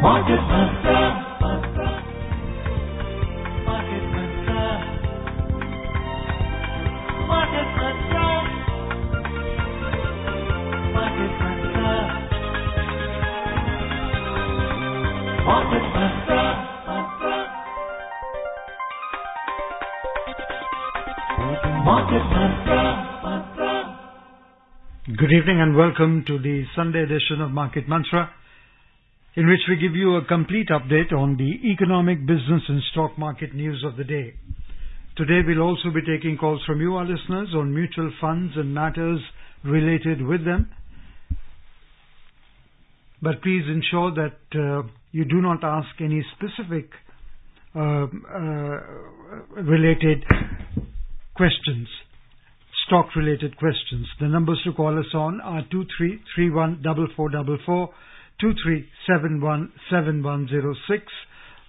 Market Mantra. Good evening and welcome to the Sunday edition of Market Mantra, in which we give you a complete update on the economic, business and stock market news of the day. Today we'll also be taking calls from you, our listeners, on mutual funds and matters related with them. But please ensure that you do not ask any specific related questions, stock-related questions. The numbers to call us on are 23314444, 23717106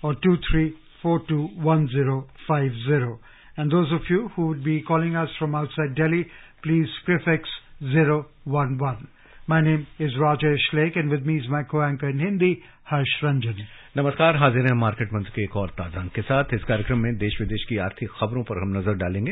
or 23421050. And those of you who would be calling us from outside Delhi, please prefix 011. My name is Rajesh Lake and with me is my co-anchor in Hindi, Harsh Ranjan. नमस्कार, हाजिर हैं market मंत्र के एक और ताजा अंक के साथ। इस कार्यक्रम में देश विदेश की आर्थिक खबरों पर हम नजर डालेंगे।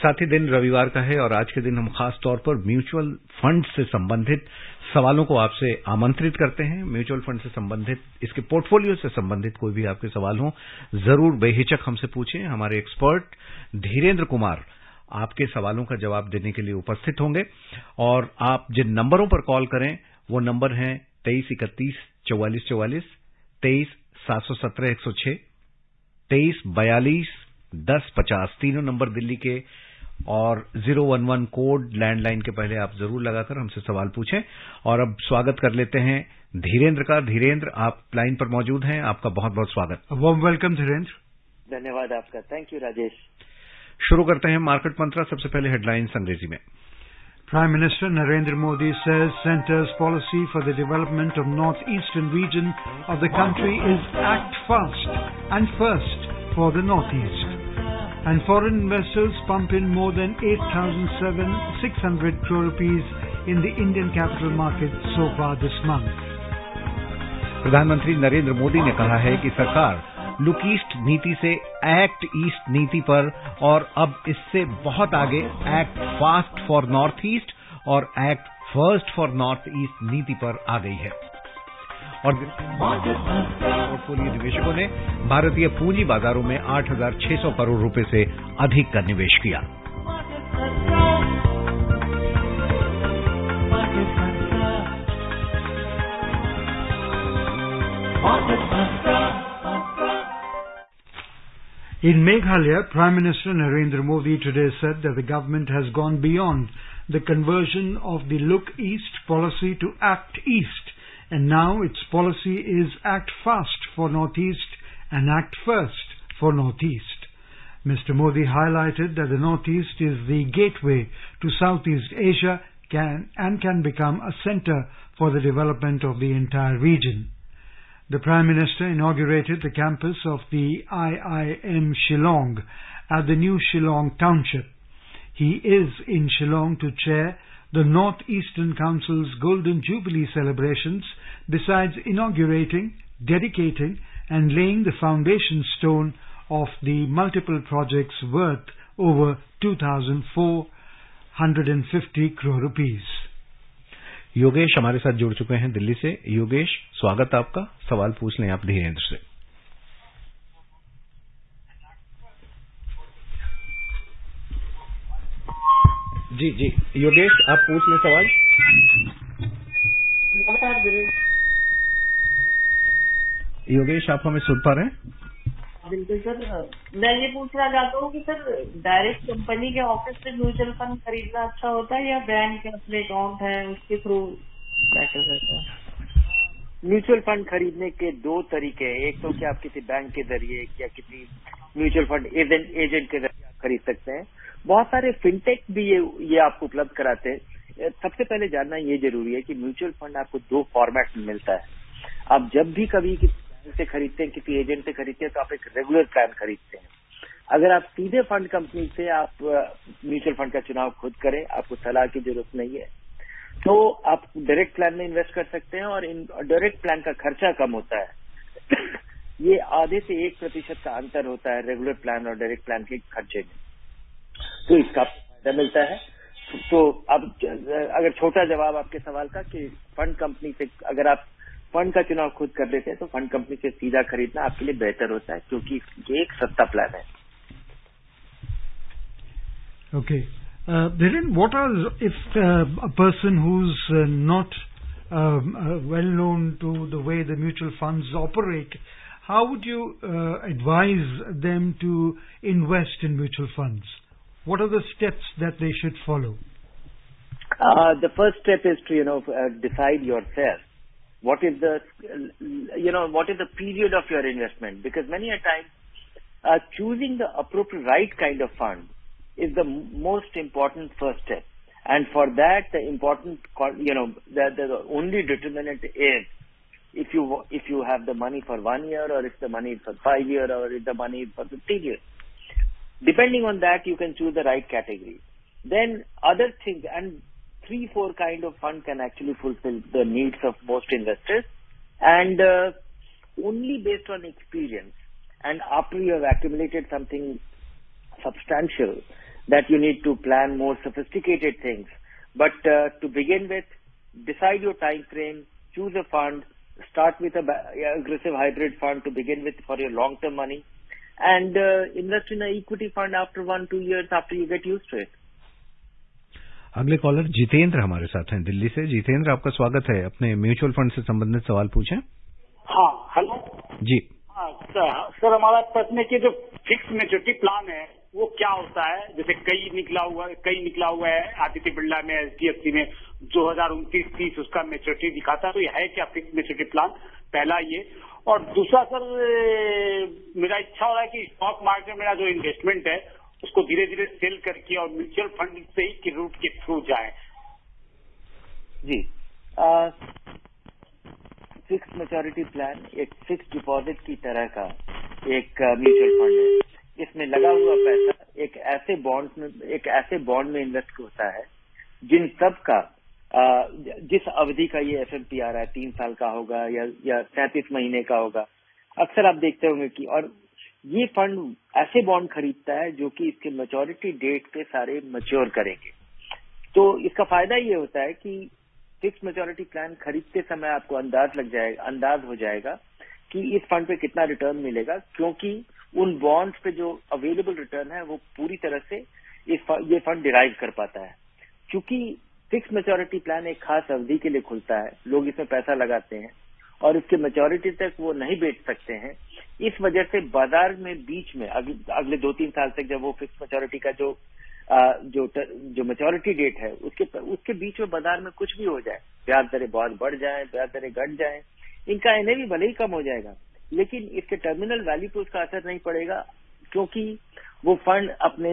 साथ ही दिन रविवार का है और आज के दिन हम खास तौर पर म्यूचुअल फंड से संबंधित सवालों को आपसे आमंत्रित करते हैं। म्यूचुअल फंड से संबंधित, इसके पोर्टफोलियो से संबंधित कोई भी आपके सवाल हो, जरूर बेहिचक हमसे पूछें। हमारे एक्सपर्ट धीरेन्द्र कुमार आपके सवालों का जवाब देने के लिए उपस्थित होंगे और आप जिन नंबरों पर कॉल करें वो नंबर हैं 23314444, 23-717-106, 23-42-10-50, तीनों नंबर दिल्ली के, और 011 कोड लैंडलाइन के पहले आप जरूर लगाकर हमसे सवाल पूछें। और अब स्वागत कर लेते हैं धीरेन्द्र का। धीरेन्द्र, आप लाइन पर मौजूद हैं, आपका बहुत बहुत स्वागत। Warm welcome Dhirendra. धन्यवाद आपका, थैंक यू राजेश। शुरू करते हैं मार्केट मंत्रा। सबसे पहले हेडलाइंस अंग्रेजी में। Prime Minister Narendra Modi says centre's policy for the development of northeastern region of the country is act fast and first for the northeast. And foreign investors pump in more than 8,600 crore rupees in the Indian capital market so far this month. प्रधानमंत्री नरेंद्र मोदी ने कहा है कि सरकार look east नीति से act east नीति पर और अब इससे बहुत आगे act fast for North East और act first for North East नीति पर आ गई है। और पोर्टफोलियो निवेशकों ने भारतीय पूंजी बाजारों में 8,600 करोड़ रुपए से अधिक का निवेश किया। In Meghalaya, Prime Minister Narendra Modi today said that the government has gone beyond the conversion of the Look East policy to Act East, and now its policy is Act Fast for Northeast and Act First for Northeast. Mr. Modi highlighted that the Northeast is the gateway to Southeast Asia and can become a center for the development of the entire region. The Prime Minister inaugurated the campus of the IIM Shillong at the new Shillong Township. He is in Shillong to chair the North Eastern Council's Golden Jubilee celebrations, besides inaugurating, dedicating and laying the foundation stone of the multiple projects worth over 2,450 crore rupees. Yogesh हमारे साथ जुड़ चुके हैं दिल्ली से। योगेश, स्वागत आपका। सवाल पूछ लें आप धीरेन्द्र से। जी जी योगेश, आप पूछ लें सवाल। योगेश, आप हमें सुन पा रहे हैं? बिल्कुल सर, मैं ये पूछना चाहता हूँ कि सर डायरेक्ट कंपनी के ऑफिस से म्यूचुअल फंड खरीदना अच्छा होता है या बैंक के अपने अकाउंट है उसके थ्रू बेटर रहता है? म्यूचुअल फंड खरीदने के दो तरीके हैं। एक तो कि आप किसी बैंक के जरिए या किसी म्यूचुअल फंड एजेंट के जरिए खरीद सकते हैं। बहुत सारे फिनटेक भी ये आपको उपलब्ध कराते हैं। सबसे पहले जानना ये जरूरी है कि म्यूचुअल फंड आपको दो फॉर्मेट में मिलता है। आप जब भी कभी किसी बैंक से खरीदते हैं, किसी एजेंट से खरीदते हैं, तो आप एक रेगुलर प्लान खरीदते हैं। अगर आप सीधे फंड कंपनी से आप म्यूचुअल फंड का चुनाव खुद करें, आपको सलाह की जरूरत नहीं है, तो आप डायरेक्ट प्लान में इन्वेस्ट कर सकते हैं और डायरेक्ट प्लान का खर्चा कम होता है। ये आधे से 1% का अंतर होता है रेगुलर प्लान और डायरेक्ट प्लान के खर्चे में, तो इसका फायदा मिलता है। तो अब अगर छोटा जवाब आपके सवाल का कि फंड कंपनी से अगर आप फंड का चुनाव खुद कर लेते हैं तो फंड कंपनी से सीधा खरीदना आपके लिए बेहतर होता है, क्योंकि ये एक सस्ता प्लान है। Okay. Dhiren, what are, if a person who's not well known to the way the mutual funds operate, how would you advise them to invest in mutual funds? What are the steps that they should follow? The first step is to, decide yourself. What is the, what is the period of your investment? Because many a time, choosing the appropriate right kind of fund is the most important first step. And for that, the important, the only determinant is if you have the money for 1 year, or if the money is for 5 years, or if the money is for 15 years. Depending on that, you can choose the right category. Then other things, and 3-4 kind of fund can actually fulfill the needs of most investors, and only based on experience. And after you have accumulated something substantial, that you need to plan more sophisticated things. But to begin with, decide your time frame, choose a fund, start with a aggressive hybrid fund to begin with for your long-term money, and invest in an equity fund after 1-2 years after you get used to it. अगले collar Jitendra हमारे साथ हैं दिल्ली से। जितेंद्र, आपका स्वागत है। अपने mutual fund से संबंधित सवाल पूछें। हाँ, हेलो जी। हाँ सर, हमारा प्रश्न है कि जो फिक्स मैच्योरिटी प्लान है वो क्या होता है? जैसे कई निकला हुआ है आदित्य बिरला में, HDFC में 2029-30 उसका मैच्योरिटी दिखाता है, तो ये है क्या फिक्स मैच्योरिटी प्लान? पहला ये। और दूसरा सर, मेरा इच्छा हो रहा है कि स्टॉक मार्केट में मेरा जो इन्वेस्टमेंट है उसको धीरे धीरे सेल करके और म्यूचुअल फंड से ही के रूट के थ्रू जाए। जी, फिक्स मैच्योरिटी प्लान एक फिक्स डिपॉजिट की तरह का एक म्यूचुअल फंड है। इसमें लगा हुआ पैसा एक ऐसे बॉन्ड में इन्वेस्ट होता है जिन सब का जिस अवधि का ये FMP आ रहा है, 3 साल का होगा या 37 महीने का होगा। अक्सर आप देखते होंगे कि, और ये फंड ऐसे बॉन्ड खरीदता है जो कि इसके मैच्योरिटी डेट पे सारे मैच्योर करेंगे। तो इसका फायदा ये होता है कि फिक्स मैच्योरिटी प्लान खरीदते समय आपको अंदाज हो जाएगा कि इस फंड पे कितना रिटर्न मिलेगा, क्योंकि उन बॉन्ड्स पे जो अवेलेबल रिटर्न है वो पूरी तरह से ये फंड डिराइव कर पाता है। क्योंकि फिक्स मैच्योरिटी प्लान एक खास अवधि के लिए खुलता है, लोग इसमें पैसा लगाते हैं और इसके मैच्योरिटी तक वो नहीं बेच सकते हैं। इस वजह से बाजार में बीच में अगले 2-3 साल तक जब वो फिक्स मैच्योरिटी का जो मैच्योरिटी डेट है उसके बीच में बाजार में कुछ भी हो जाए, ब्याज दरें बहुत बढ़ जाए, ब्याज दरें घट जाए, इनका NAV भले ही कम हो जाएगा लेकिन इसके टर्मिनल वैल्यू पे उसका असर नहीं पड़ेगा, क्योंकि वो फंड अपने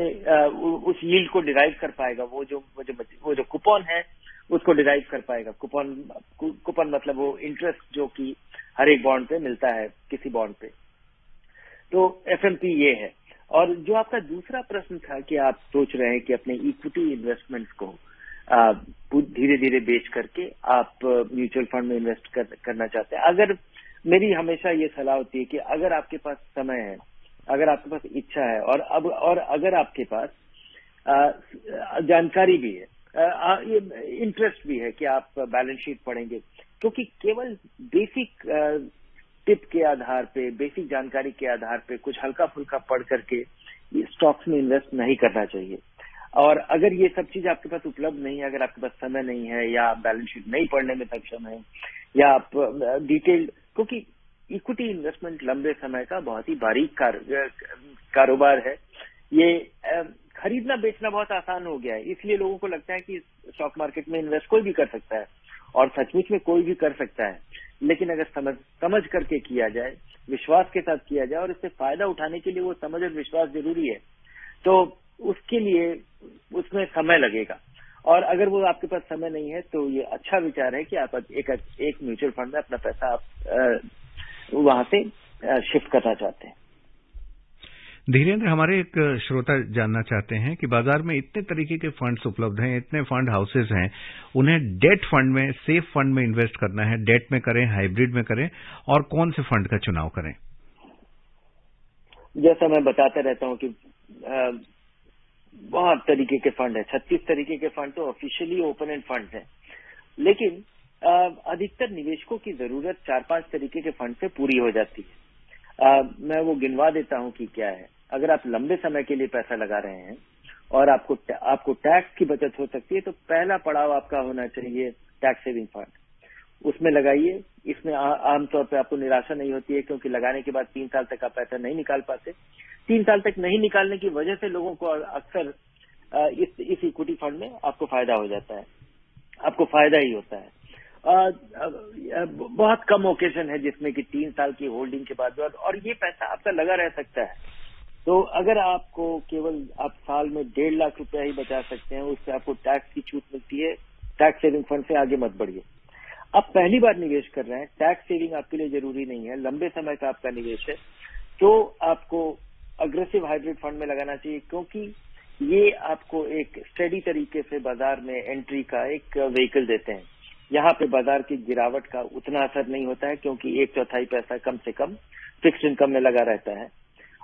उस यील्ड को डिराइव कर पाएगा। वो जो कूपन है उसको डिराइव कर पाएगा। कूपन मतलब वो इंटरेस्ट जो कि हर एक बॉन्ड पे मिलता है किसी बॉन्ड पे। तो FMP ये है। और जो आपका दूसरा प्रश्न था कि आप सोच रहे हैं कि अपने इक्विटी इन्वेस्टमेंट्स को धीरे धीरे बेच करके आप म्यूचुअल फंड में इन्वेस्ट करना चाहते हैं। अगर मेरी हमेशा ये सलाह होती है कि अगर आपके पास समय है, अगर आपके पास इच्छा है और अगर आपके पास जानकारी भी है, ये इंटरेस्ट भी है कि आप बैलेंस शीट पढ़ेंगे, क्योंकि केवल बेसिक टिप के आधार पे, बेसिक जानकारी के आधार पे कुछ हल्का फुल्का पढ़ करके स्टॉक्स में इन्वेस्ट नहीं करना चाहिए। और अगर ये सब चीज आपके पास उपलब्ध नहीं है, अगर आपके पास समय नहीं है या आप बैलेंस शीट नहीं पढ़ने में सक्षम है या आप डिटेल, क्योंकि इक्विटी इन्वेस्टमेंट लंबे समय का बहुत ही बारीक कारोबार है। ये खरीदना बेचना बहुत आसान हो गया है, इसलिए लोगों को लगता है कि स्टॉक मार्केट में इन्वेस्ट कोई भी कर सकता है, और सचमुच में कोई भी कर सकता है। लेकिन अगर समझ करके किया जाए, विश्वास के साथ किया जाए और इससे फायदा उठाने के लिए वो समझ और विश्वास जरूरी है, तो उसके लिए उसमें समय लगेगा। और अगर वो आपके पास समय नहीं है तो ये अच्छा विचार है कि आप एक म्यूचुअल फंड में अपना पैसा आप वहां से शिफ्ट करना चाहते हैं। धीरेन्द्र, हमारे एक श्रोता जानना चाहते हैं कि बाजार में इतने तरीके के फंड्स उपलब्ध हैं, इतने फंड हाउसेज हैं, उन्हें डेट फंड में, सेफ फंड में इन्वेस्ट करना है, डेट में करें, हाइब्रिड में करें, और कौन से फंड का चुनाव करें? जैसा मैं बताता रहता हूं कि बहुत तरीके के फंड है, 36 तरीके के फंड तो ऑफिशियली ओपन एंड फंड है, लेकिन अधिकतर निवेशकों की जरूरत 4-5 तरीके के फंड से पूरी हो जाती है। मैं वो गिनवा देता हूं कि क्या है। अगर आप लंबे समय के लिए पैसा लगा रहे हैं और आपको टैक्स की बचत हो सकती है, तो पहला पड़ाव आपका होना चाहिए टैक्स सेविंग फंड। उसमें लगाइए। इसमें आमतौर पे आपको निराशा नहीं होती है, क्योंकि लगाने के बाद 3 साल तक आप पैसा नहीं निकाल पाते। 3 साल तक नहीं निकालने की वजह से लोगों को अक्सर इस इक्विटी फंड में आपको फायदा हो जाता है, आपको फायदा ही होता है। बहुत कम ओकेजन है जिसमें कि 3 साल की होल्डिंग के बाद और ये पैसा आपका लगा रह सकता है। तो अगर आपको केवल आप साल में 1.5 लाख रुपया ही बचा सकते हैं, उससे आपको टैक्स की छूट मिलती है, टैक्स सेविंग फंड से आगे मत बढ़िए। आप पहली बार निवेश कर रहे हैं, टैक्स सेविंग आपके लिए जरूरी नहीं है, लंबे समय का आपका निवेश है, तो आपको अग्रेसिव हाइब्रिड फंड में लगाना चाहिए, क्योंकि ये आपको एक स्टेडी तरीके से बाजार में एंट्री का एक व्हीकल देते हैं। यहाँ पे बाजार की गिरावट का उतना असर नहीं होता है, क्योंकि 1/4 पैसा कम से कम फिक्स्ड इनकम में लगा रहता है,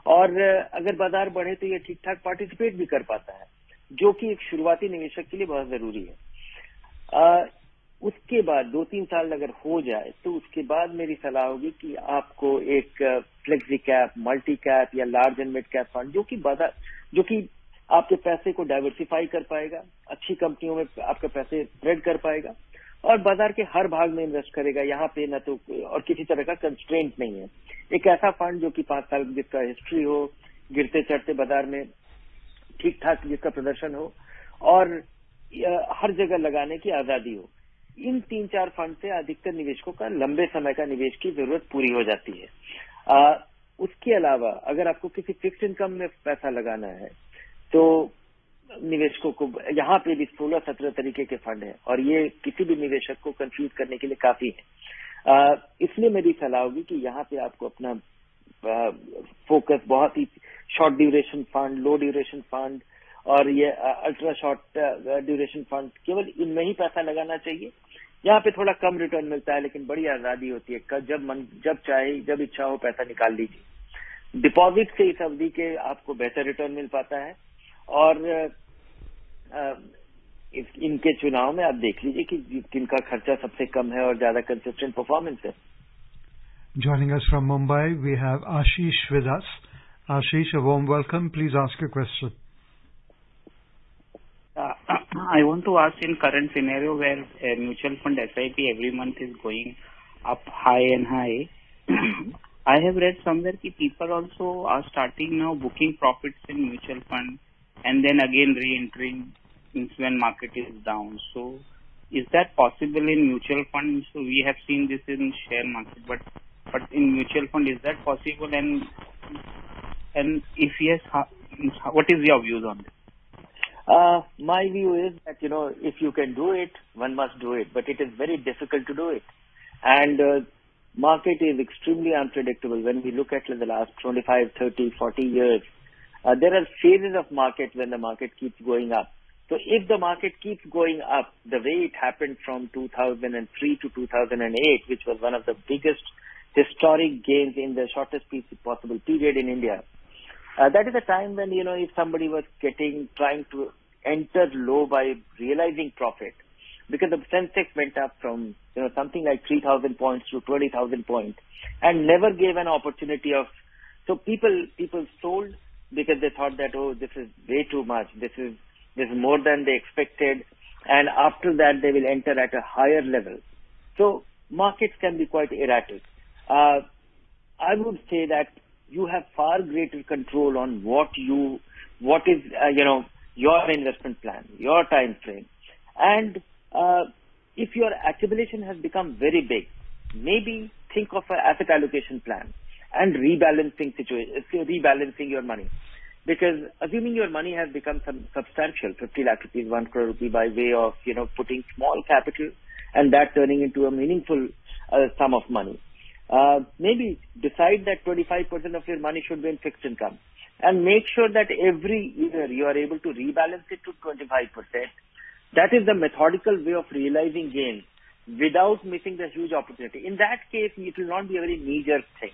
और अगर बाजार बढ़े तो ये ठीक ठाक पार्टिसिपेट भी कर पाता है, जो कि एक शुरुआती निवेशक के लिए बहुत जरूरी है। उसके बाद 2-3 साल अगर हो जाए तो उसके बाद मेरी सलाह होगी कि आपको एक फ्लेक्सी कैप, मल्टी कैप या large and mid cap fund, जो कि आपके पैसे को डाइवर्सिफाई कर पाएगा, अच्छी कंपनियों में आपके पैसे स्प्रेड कर पाएगा और बाजार के हर भाग में इन्वेस्ट करेगा। यहाँ पे न तो और किसी तरह का कंस्ट्रेंट नहीं है। एक ऐसा फंड जो कि 5 साल जिसका हिस्ट्री हो, गिरते चढ़ते बाजार में ठीक ठाक जिसका प्रदर्शन हो और हर जगह लगाने की आजादी हो। इन 3-4 फंड से अधिकतर निवेशकों का लंबे समय का निवेश की जरूरत पूरी हो जाती है। उसके अलावा अगर आपको किसी फिक्स्ड इनकम में पैसा लगाना है तो निवेशकों को यहाँ पे भी 16-17 तरीके के फंड हैं और ये किसी भी निवेशक को कंफ्यूज करने के लिए काफी है। इसलिए मेरी सलाह होगी कि यहाँ पे आपको अपना फोकस बहुत ही शॉर्ट ड्यूरेशन फंड, लो ड्यूरेशन फंड और ये अल्ट्रा शॉर्ट ड्यूरेशन फंड, केवल इनमें ही पैसा लगाना चाहिए। यहाँ पे थोड़ा कम रिटर्न मिलता है, लेकिन बड़ी आजादी होती है। जब चाहे, जब इच्छा हो पैसा निकाल लीजिए। डिपॉजिट से इस अवधि के आपको बेहतर रिटर्न मिल पाता है और इनके चुनाव में आप देख लीजिए कि किनका खर्चा सबसे कम है और ज्यादा कंसिस्टेंट परफॉर्मेंस है। Joining us from Mumbai, we have Ashish with us. Ashish, a warm welcome. Please ask your question. I want to ask, in current scenario where a mutual fund SIP every month is going up high and high, I have read somewhere that people also are starting now booking profits in mutual fund and then again re-entering when market is down. So is that possible in mutual funds? So we have seen this in share market, but in mutual fund, is that possible? And if yes, what is your views on this? My view is that, if you can do it, one must do it, but it is very difficult to do it. And market is extremely unpredictable. When we look at the last 25, 30, 40 years, there are phases of market when the market keeps going up. So if the market keeps going up the way it happened from 2003 to 2008, which was one of the biggest historic gains in the shortest possible period in India, that is a time when, if somebody was trying to enter low by realizing profit, because the Sensex went up from, something like 3,000 points to 20,000 points and never gave an opportunity of, so people sold because they thought that, this is way too much. This is more than they expected. And after that, they will enter at a higher level. So markets can be quite erratic. I would say that you have far greater control on what is your investment plan, your time frame. And if your accumulation has become very big, maybe think of an asset allocation plan and rebalancing your money. Because assuming your money has become substantial, 50 lakh rupees, 1 crore rupee, by way of, putting small capital and that turning into a meaningful sum of money. Maybe decide that 25% of your money should be in fixed income and make sure that every year you are able to rebalance it to 25%. That is the methodical way of realizing gains without missing the huge opportunity. In that case, it will not be a very knee-jerk thing.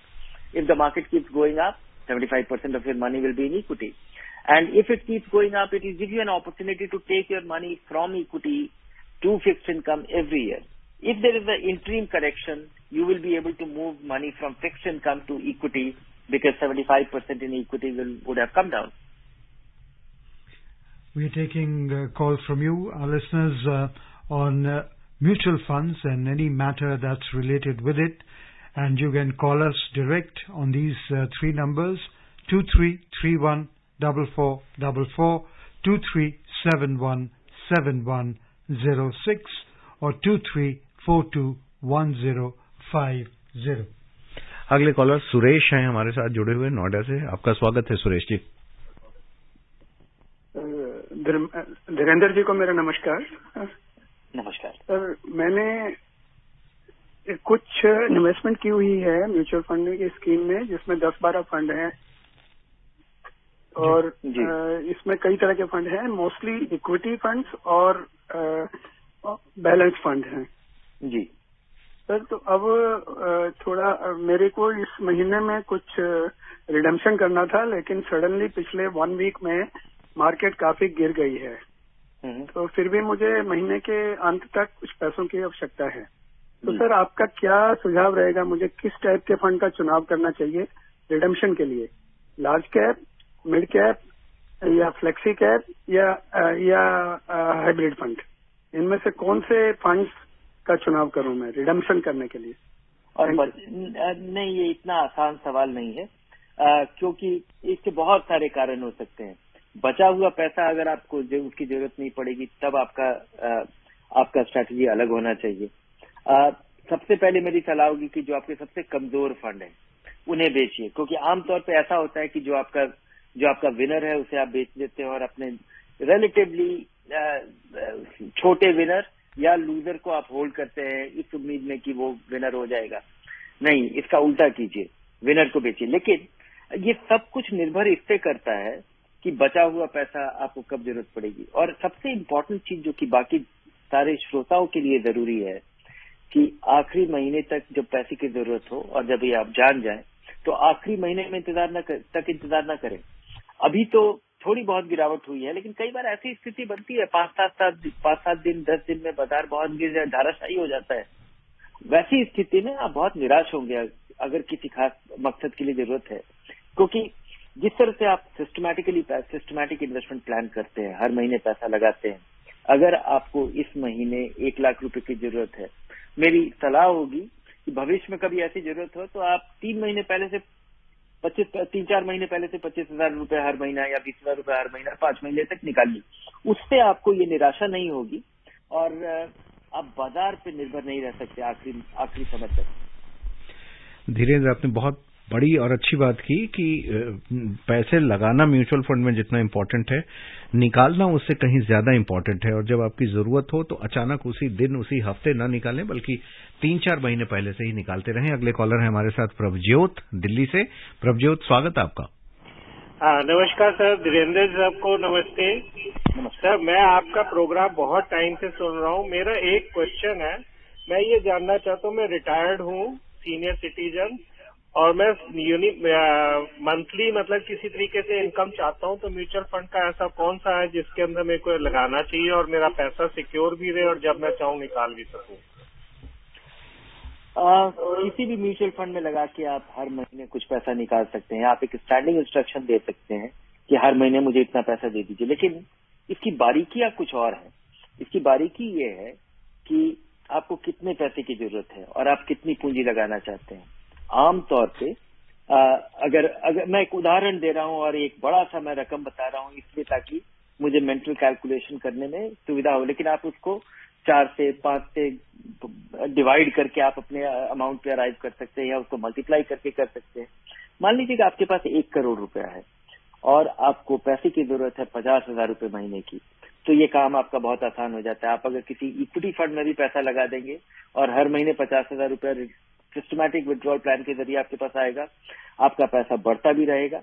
If the market keeps going up, 75% of your money will be in equity. And if it keeps going up, it will give you an opportunity to take your money from equity to fixed income every year. If there is an interim correction, you will be able to move money from fixed income to equity because 75% in equity would have come down. We are taking calls from you, our listeners, on mutual funds and any matter that's related with it. And you can call us direct on these three numbers, 23314444, 23717106 or 23421050. अगले collar Suresh हैं हमारे साथ जुड़े हुए नोएडा से। आपका स्वागत है सुरेश जी। धीरेन्द्र जी को मेरा नमस्कार। नमस्कार सर, मैंने कुछ इन्वेस्टमेंट की हुई है म्यूचुअल फंड की स्कीम में, जिसमें 10-12 फंड हैं और इसमें कई तरह के फंड हैं, मोस्टली इक्विटी फंड्स और बैलेंस फंड हैं जी। सर, तो अब थोड़ा मेरे को इस महीने में कुछ रिडम्पशन करना था, लेकिन सडनली पिछले 1 वीक में मार्केट काफी गिर गई है, तो फिर भी मुझे महीने के अंत तक कुछ पैसों की आवश्यकता है। तो सर, आपका क्या सुझाव रहेगा, मुझे किस टाइप के फंड का चुनाव करना चाहिए रिडम्पशन के लिए? लार्ज कैप, मिड कैप या फ्लेक्सी कैप या हाइब्रिड फंड? इनमें से कौन से फंड्स का चुनाव करूं मैं रिडम्पशन करने के लिए? और नहीं, ये इतना आसान सवाल नहीं है, क्योंकि इसके बहुत सारे कारण हो सकते हैं। बचा हुआ पैसा अगर आपको उसकी जरूरत नहीं पड़ेगी, तब आपका स्ट्रैटेजी अलग होना चाहिए। सबसे पहले मेरी सलाह होगी कि जो आपके सबसे कमजोर फंड हैं उन्हें बेचिए, क्योंकि आमतौर पे ऐसा होता है कि जो आपका विनर है उसे आप बेच देते हैं और अपने रिलेटिवली छोटे विनर या लूजर को आप होल्ड करते हैं इस उम्मीद में कि वो विनर हो जाएगा। नहीं, इसका उल्टा कीजिए, विनर को बेचिए। लेकिन ये सब कुछ निर्भर इससे करता है कि बचा हुआ पैसा आपको कब जरूरत पड़ेगी। और सबसे इम्पोर्टेंट चीज जो कि बाकी सारे श्रोताओं के लिए जरूरी है कि आखिरी महीने तक जब पैसे की जरूरत हो और जब ये आप जान जाएं, तो आखिरी महीने में इंतजार न करें। अभी तो थोड़ी बहुत गिरावट हुई है, लेकिन कई बार ऐसी स्थिति बनती है 5-7 दिन 10 दिन में बाजार बहुत गिर जाए, धाराशायी हो जाता है। वैसी स्थिति में आप बहुत निराश होंगे अगर किसी खास मकसद के लिए जरूरत है, क्योंकि जिस तरह से आप सिस्टमैटिक इन्वेस्टमेंट प्लान करते हैं, हर महीने पैसा लगाते हैं, अगर आपको इस महीने 1 लाख रुपए की जरूरत है, मेरी सलाह होगी कि भविष्य में कभी ऐसी जरूरत हो तो आप 3-4 महीने पहले से 25,000 रुपए हर महीना या 20,000 रुपए हर महीना 5 महीने तक निकालिए। उससे आपको ये निराशा नहीं होगी और आप बाजार पे निर्भर नहीं रह सकते आखिरी समय तक। धीरेन्द्र, आपने बहुत बड़ी और अच्छी बात की कि पैसे लगाना म्यूचुअल फंड में जितना इम्पोर्टेंट है, निकालना उससे कहीं ज्यादा इम्पोर्टेंट है। और जब आपकी जरूरत हो तो अचानक उसी दिन उसी हफ्ते न निकालें, बल्कि 3-4 महीने पहले से ही निकालते रहें। अगले कॉलर है हमारे साथ प्रभज्योत दिल्ली से। प्रभज्योत, स्वागत है आपका। नमस्कार सर, धीरेन्द्र साहब को नमस्ते। सर, मैं आपका प्रोग्राम बहुत टाइम से सुन रहा हूँ। मेरा एक क्वेश्चन है, मैं ये जानना चाहता हूँ, मैं रिटायर्ड हूँ, सीनियर सिटीजन, और मैं मंथली मतलब किसी तरीके से इनकम चाहता हूँ, तो म्यूचुअल फंड का ऐसा कौन सा है जिसके अंदर मेरे को लगाना चाहिए और मेरा पैसा सिक्योर भी रहे और जब मैं चाहूँ निकाल भी सकूँ? किसी भी म्यूचुअल फंड में लगा के आप हर महीने कुछ पैसा निकाल सकते हैं। आप एक स्टैंडिंग इंस्ट्रक्शन दे सकते हैं कि हर महीने मुझे इतना पैसा दे दीजिए, लेकिन इसकी बारीकियां कुछ और है। इसकी बारीकी ये है कि आपको कितने पैसे की जरूरत है और आप कितनी पूंजी लगाना चाहते हैं। आमतौर पे अगर मैं एक उदाहरण दे रहा हूं और एक बड़ा सा मैं रकम बता रहा हूं इसलिए ताकि मुझे मेंटल कैलकुलेशन करने में सुविधा हो, लेकिन आप उसको 4 से 5 से डिवाइड करके आप अपने अमाउंट पे अराइव कर सकते हैं या उसको मल्टीप्लाई करके कर सकते हैं। मान लीजिए कि आपके पास 1 करोड़ रुपया है और आपको पैसे की जरूरत है 50,000 रुपए महीने की, तो ये काम आपका बहुत आसान हो जाता है। आप अगर किसी इक्विटी फंड में भी पैसा लगा देंगे और हर महीने 50,000 रुपया सिस्टमैटिक विड्रॉल प्लान के जरिए आपके पास आएगा, आपका पैसा बढ़ता भी रहेगा,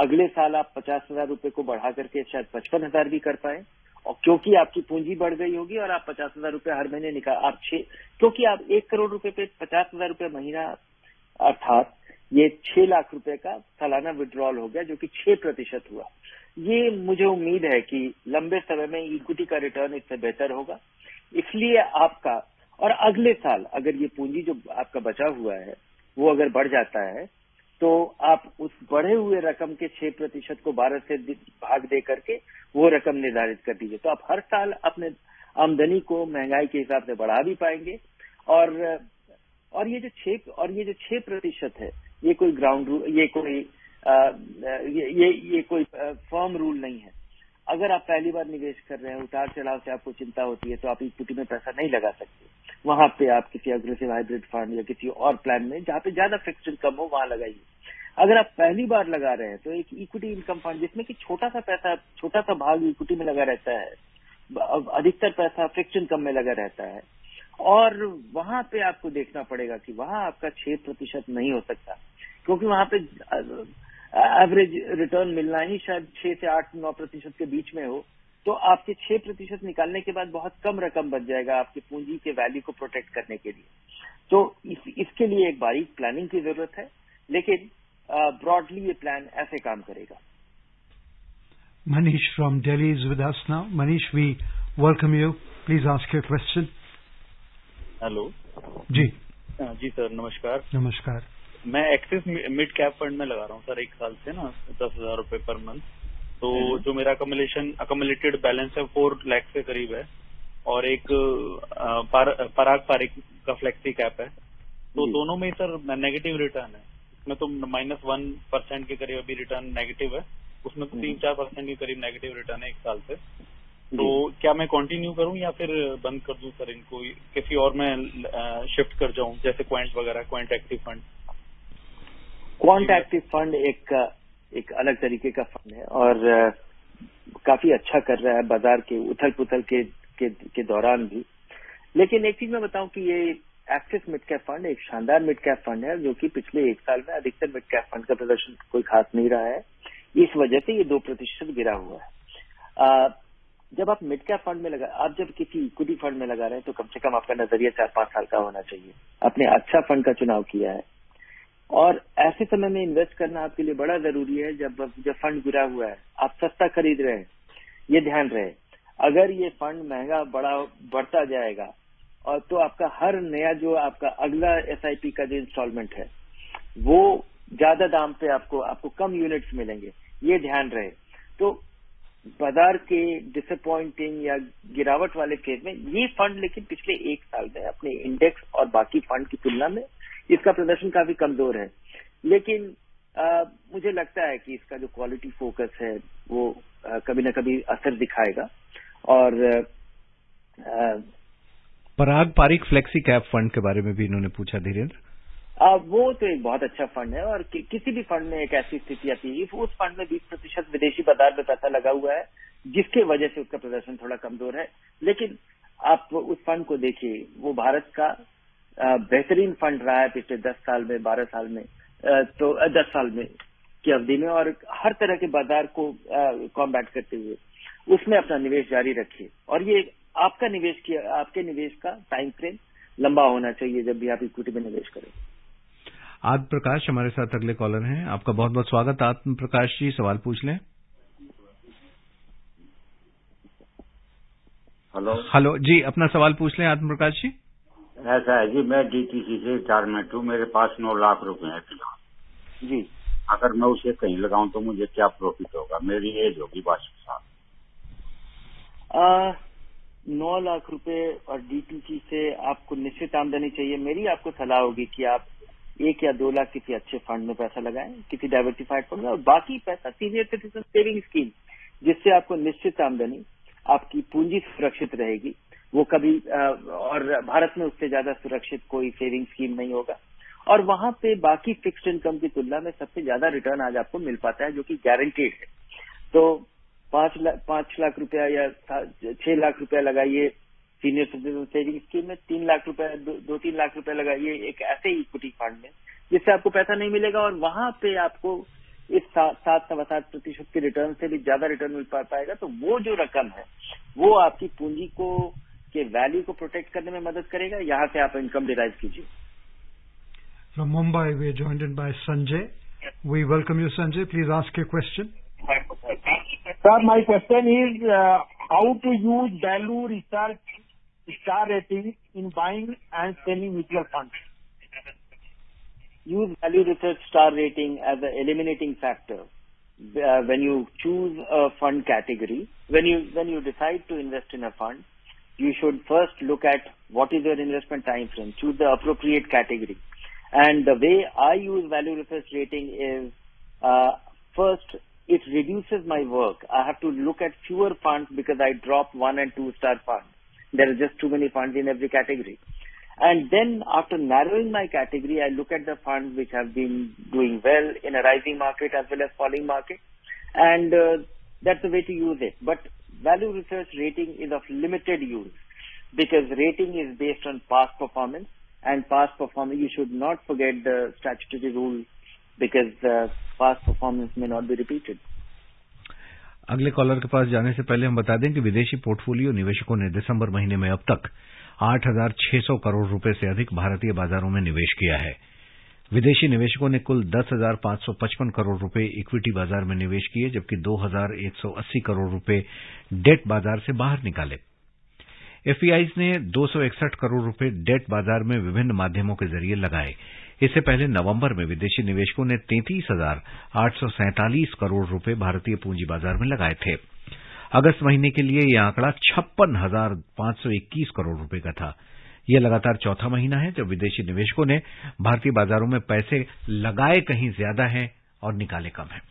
अगले साल आप 50,000 रुपए को बढ़ा करके शायद 55,000 भी कर पाए, और क्योंकि आपकी पूंजी बढ़ गई होगी और आप 50,000 रुपए हर महीने क्योंकि आप 1 करोड़ रुपए पे 50,000 रुपए महीना, अर्थात ये 6 लाख रुपए का सालाना विड्रॉल हो गया, जो कि 6% हुआ। ये मुझे उम्मीद है कि लंबे समय में इक्विटी का रिटर्न इससे बेहतर होगा। इसलिए आपका, और अगले साल अगर ये पूंजी जो आपका बचा हुआ है वो अगर बढ़ जाता है, तो आप उस बढ़े हुए रकम के 6% को 12 से भाग दे करके वो रकम निर्धारित कर दीजिए। तो आप हर साल अपने आमदनी को महंगाई के हिसाब से बढ़ा भी पाएंगे। और ये जो 6% है, ये कोई ग्राउंड रूल, ये कोई फर्म रूल नहीं है। अगर आप पहली बार निवेश कर रहे हैं, उतार चढ़ाव से आपको चिंता होती है, तो आप इक्विटी में पैसा नहीं लगा सकते। वहां पे आप किसी अग्रेसिव हाइब्रिड फंड या किसी और प्लान में जहाँ पे ज्यादा फिक्स्ड इनकम हो वहां लगाइए। अगर आप पहली बार लगा रहे हैं तो एक इक्विटी इनकम फंड जिसमें कि छोटा सा भाग इक्विटी में लगा रहता है, अधिकतर पैसा फिक्स्ड इनकम में लगा रहता है, और वहां पे आपको देखना पड़ेगा कि वहां आपका 6% नहीं हो सकता, क्योंकि वहां पे एवरेज रिटर्न मिलना ही शायद 6 से 8-9% के बीच में हो। तो आपके 6% निकालने के बाद बहुत कम रकम बच जाएगा आपकी पूंजी के वैल्यू को प्रोटेक्ट करने के लिए। तो इसके लिए एक बारीक प्लानिंग की जरूरत है, लेकिन ब्रॉडली ये प्लान ऐसे काम करेगा। Manish from Delhi is with us now. Manish, we welcome you. Please ask your question. Hello ji sir, नमस्कार। नमस्कार। मैं एक्सिस मिड कैप फंड में लगा रहा हूँ सर 1 साल से ना, 10,000 रुपए पर मंथ। तो जो मेरा अकमुलेटेड बैलेंस है 4 लाख के करीब है, और एक पराग पारिक का फ्लेक्सी कैप है। तो दोनों में सर नेगेटिव रिटर्न है। इसमें तो -1% के करीब अभी रिटर्न नेगेटिव है, उसमें तो 3-4% के करीब नेगेटिव रिटर्न है 1 साल से। तो क्या मैं कंटिन्यू करूं या फिर बंद कर दूं सर इनको, किसी और में शिफ्ट कर जाऊं, जैसे क्वांट वगैरह, quant active fund? Quant active fund एक अलग तरीके का फंड है और काफी अच्छा कर रहा है बाजार के उथल पुथल के दौरान भी। लेकिन एक चीज मैं बताऊं कि ये एक्सिस मिड कैप फंड एक शानदार मिड कैप फंड है, जो कि पिछले 1 साल में अधिकतर मिड कैप फंड का प्रदर्शन कोई खास नहीं रहा है। इस वजह से ये 2% गिरा हुआ है। जब आप मिड कैप फंड में आप जब किसी इक्विटी फंड में लगा रहे हैं, तो कम से कम आपका नजरिया 4-5 साल का होना चाहिए। आपने अच्छा फंड का चुनाव किया है, और ऐसे समय में इन्वेस्ट करना आपके लिए बड़ा जरूरी है। जब फंड गिरा हुआ है, आप सस्ता खरीद रहे हैं, ये ध्यान रहे। अगर ये फंड महंगा बढ़ता जाएगा, और तो आपका हर नया जो आपका अगला SIP का जो इंस्टॉलमेंट है, वो ज्यादा दाम पे आपको कम यूनिट्स मिलेंगे, ये ध्यान रहे। तो बाजार के डिसअपॉइंटिंग या गिरावट वाले फेज में ये फंड, लेकिन पिछले 1 साल में अपने इंडेक्स और बाकी फंड की तुलना में इसका प्रदर्शन काफी कमजोर है। लेकिन मुझे लगता है कि इसका जो क्वालिटी फोकस है वो कभी न कभी असर दिखाएगा। और पराग पारिक फ्लेक्सी कैप फंड के बारे में भी इन्होंने पूछा धीरेन्द्र। वो तो एक बहुत अच्छा फंड है, और किसी भी फंड में एक ऐसी स्थिति आती है, उस फंड में 20% विदेशी बाजार में पैसा लगा हुआ है, जिसके वजह से उसका प्रदर्शन थोड़ा कमजोर है। लेकिन आप उस फंड को देखिए, वो भारत का बेहतरीन फंड रहा है पिछले 10 साल में, 12 साल में, तो 10 साल में की अवधि में, और हर तरह के बाजार को कॉम्बैट करते हुए उसमें अपना निवेश जारी रखिए। और ये आपके निवेश का टाइम फ्रेम लंबा होना चाहिए जब भी आप इक्विटी में निवेश करें। आत्म प्रकाश हमारे साथ अगले कॉलर हैं। आपका बहुत बहुत स्वागत आत्म प्रकाश जी, सवाल पूछ लें। हेलो जी, अपना सवाल पूछ लें आत्म प्रकाश जी। ऐसा है जी, मैं DTC से रिटायरमेंट हूँ, मेरे पास 9 लाख रुपए है फिलहाल जी। अगर मैं उसे कहीं लगाऊं तो मुझे क्या प्रॉफिट होगा? मेरी एज होगी 62 साल। 9 लाख रुपए और DTC से आपको निश्चित आमदनी चाहिए। मेरी आपको सलाह होगी कि आप 1 या 2 लाख किसी अच्छे फंड में पैसा लगाएं, किसी डाइवर्सिफाइड फंड में, और बाकी पैसा सीनियर सिटीजन सेविंग स्कीम, जिससे आपको निश्चित आमदनी, आपकी पूंजी सुरक्षित रहेगी। वो कभी और भारत में उससे ज्यादा सुरक्षित कोई सेविंग स्कीम नहीं होगा। और वहां पे बाकी फिक्स्ड इनकम की तुलना में सबसे ज्यादा रिटर्न आज आपको मिल पाता है, जो कि गारंटीड है। तो 5 लाख रुपया या 6 लाख रुपया लगाइए सीनियर सिटीजन सेविंग स्कीम में, 3 लाख रुपया, 2-3 लाख रुपया लगाइए एक ऐसे इक्विटी फंड में, जिससे आपको पैसा नहीं मिलेगा, और वहां पे आपको इस 7-7.25% के रिटर्न से भी ज्यादा रिटर्न मिल पाएगा, तो वो जो रकम है वो आपकी पूंजी को के वैल्यू को प्रोटेक्ट करने में मदद करेगा। यहाँ से आप इनकम डिराइव कीजिए। From Mumbai, we are joined by Sanjay. We welcome you, Sanjay. Please ask your question. Sir, my question is how to use value research star rating in buying and selling mutual funds. Use value research star rating as an eliminating factor when you choose a fund category. When you decide to invest in a fund, you should first look at what is your investment time frame. Choose the appropriate category. And the way I use value research rating is first, it reduces my work. I have to look at fewer funds because I drop 1 and 2 star funds. There are just too many funds in every category. And then after narrowing my category, I look at the funds which have been doing well in a rising market as well as falling market. And that's the way to use it. But value research rating is of limited use because rating is based on past performance. And past performance, you should not forget the statutory rule because past performance may not be repeated. अगले collar के पास जाने से पहले हम बता दें कि विदेशी पोर्टफोलियो निवेशकों ने दिसंबर महीने में अब तक 8,600 करोड़ रुपए से अधिक भारतीय बाजारों में निवेश किया है। विदेशी निवेशकों ने कुल 10,555 करोड़ रुपए इक्विटी बाजार में निवेश किए, जबकि 2,180 करोड़ रुपए डेट बाजार से बाहर निकाले। एफपीआईज ने 261 करोड़ रुपए डेट बाजार में विभिन्न माध्यमों के जरिए लगाए। इससे पहले नवंबर में विदेशी निवेशकों ने 33,847 करोड़ रुपए भारतीय पूंजी बाजार में लगाए थे। अगस्त महीने के लिए यह आंकड़ा 56,521 करोड़ रुपए का था। यह लगातार चौथा महीना है जब विदेशी निवेशकों ने भारतीय बाजारों में पैसे लगाए कहीं ज्यादा हैं और निकाले कम हैं।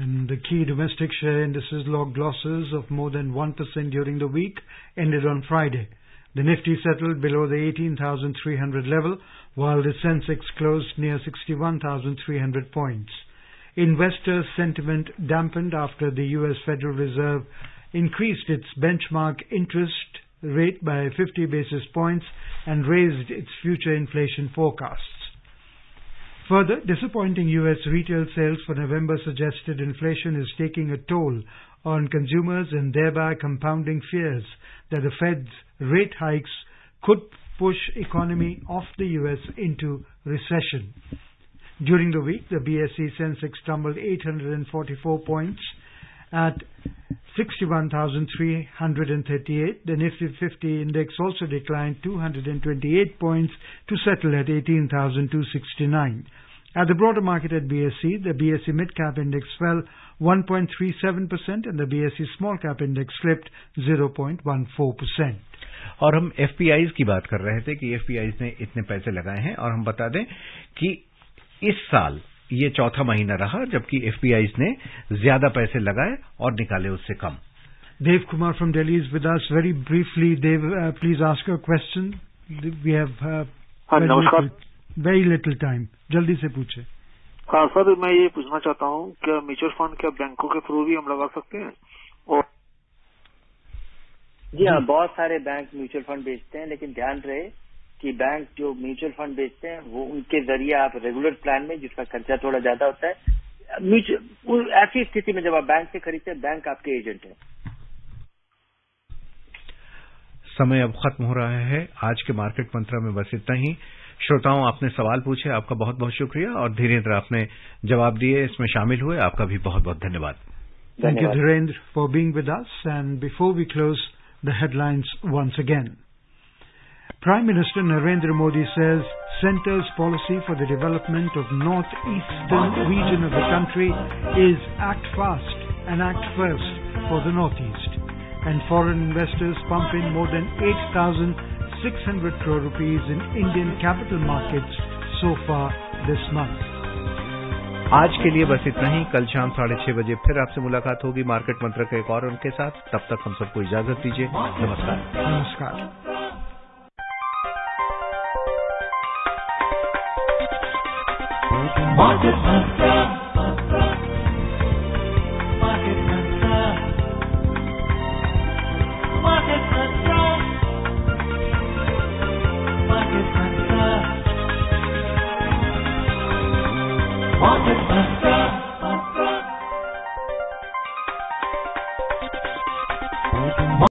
And the key domestic share indices logged losses of more than 1% during the week, ended on Friday. The Nifty settled below the 18,300 level, while the Sensex closed near 61,300 points. Investor sentiment dampened after the U.S. Federal Reserve increased its benchmark interest rate by 50 basis points and raised its future inflation forecasts. Further, disappointing U.S. retail sales for November suggested inflation is taking a toll on consumers and thereby compounding fears that the Fed's rate hikes could push economy of the U.S. into recession. During the week, the BSE Sensex tumbled 844 points at 61,338. The Nifty 50 index also declined 228 points to settle at 18,269. At the broader market at BSE, the BSE mid-cap index fell 1.37% and the BSE small-cap index slipped 0.14%. और हम एफपीआईज की बात कर रहे थे कि एफपीआईज ने इतने पैसे लगाए हैं, और हम बता दें कि इस साल ये चौथा महीना रहा जबकि एफपीआईज ने ज्यादा पैसे लगाए और निकाले उससे कम। Dev Kumar from Delhi is with us. Very briefly, Dev, please ask a question. We have very little time. जल्दी से पूछे। हाँ सर, मैं ये पूछना चाहता हूँ क्या म्यूचुअल फंड क्या बैंकों के थ्रू भी हम लगा सकते हैं? और जी हाँ, बहुत सारे बैंक म्यूचुअल फंड बेचते हैं, लेकिन ध्यान रहे कि बैंक जो म्यूचुअल फंड बेचते हैं वो उनके जरिए आप रेगुलर प्लान में, जिसका खर्चा थोड़ा ज्यादा होता है, ऐसी स्थिति में जब आप बैंक से खरीदते हैं, बैंक आपके एजेंट है। समय अब खत्म हो रहा है। आज के मार्केट मंत्रा में बस इतना ही। श्रोताओं, आपने सवाल पूछे, आपका बहुत बहुत शुक्रिया, और धीरेन्द्र आपने जवाब दिए, इसमें शामिल हुए, आपका भी बहुत बहुत धन्यवाद। Thank you, Dhirendra, for being with us. And before we close, the headlines once again. Prime Minister Narendra Modi says Centre's policy for the development of northeastern region of the country is act fast and act first for the northeast. And foreign investors pump in more than 8,600 crore rupees in Indian capital markets so far this month. आज के लिए बस इतना ही। कल शाम 6:30 बजे फिर आपसे मुलाकात होगी मार्केट मंत्र के एक और उनके साथ। तब तक हम सबको इजाजत दीजिए। नमस्कार। नमस्कार। Market